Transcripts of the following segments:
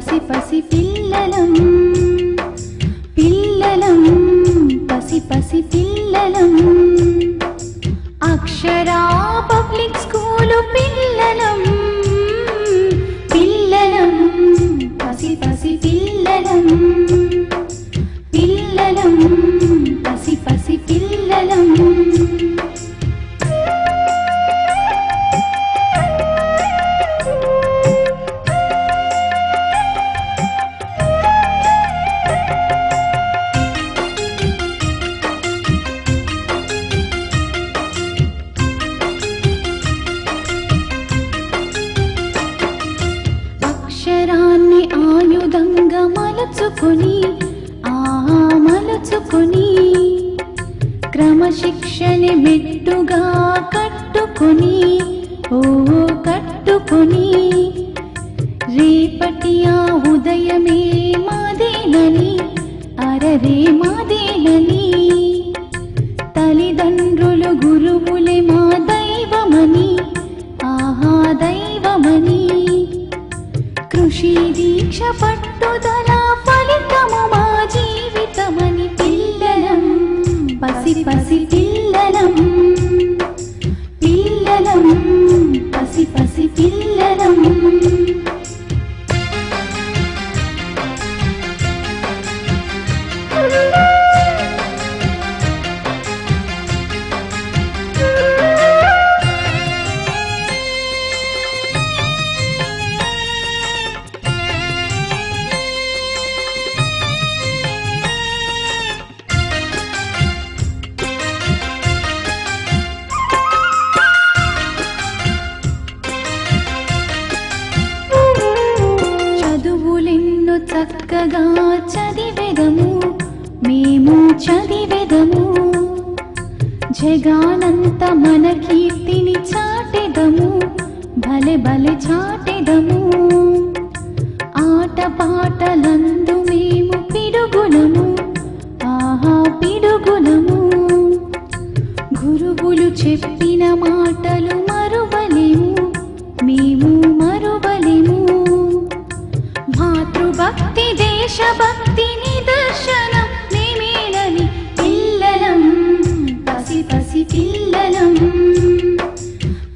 పసి పసి పిల్లలం పిల్లలం పసి పసి పిల్లలం అక్షరా పబ్లిక్ స్కూలు పిల్లలం పిల్లలం పసి పసి పిల్లలం పిల్లలం పసి పసి పిల్లలం అక్షరాన్ని ఆయుధంగా మలచుకొని మలచుకొని క్రమశిక్షణి మెట్టుగా కట్టుకొని కట్టుకొని రేపటి ఆ ఉదయమే మాదేనని అరవే మాదేనని తల్లిదండ్రులు గురువులే మా దైవమని దైవమని కృషి దీక్ష పట్టుదల ఫలితము మా జీవితమని పిల్లలం పసి పసి పిల్లలం పిల్లలం పసి పసి పిల్లలం చక్కగా చదివెదము మేము చదివెదము జగానంత మన కీర్తిని చాటెదము భలే భలే చాటెదము ఆట పాటలందు మేము పిడుగులము పిడుగులము గురువులు చెప్పిన మాటలు మరువలేము మేము మరువలేము మాతృభక్తి దేశభక్తి నిదర్శనం మేమేనని పిల్లలం పసి పసి పిల్లలం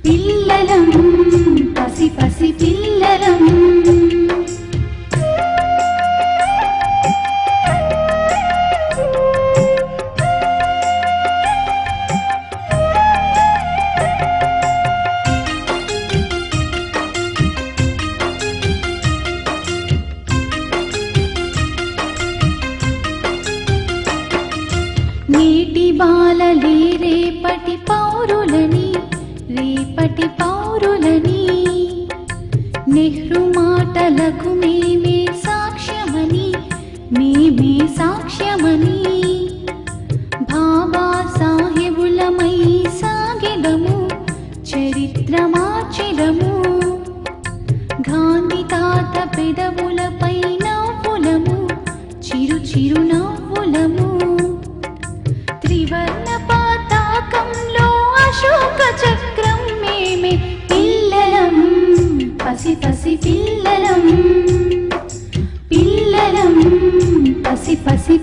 పిల్లలం పసి పసి పిల్లలం నేటి బాలలే రేపటి పౌరులని రేపటి పౌరులని నెహ్రూ మాటలకు మేమే సాక్ష్యమని మేమే సాక్ష్యమని బాబా సాహెబులమై సాగెదము చరిత్ర మార్చెదము గాంధీ తాత పెదవులపై నవ్వులము చిరు చిరు నవ్వులము త్రివర్ణ పతాకంలో అశోక చక్రం మేమే పిల్లలం పసి పసి పిల్లలం పిల్లలం పసి పసి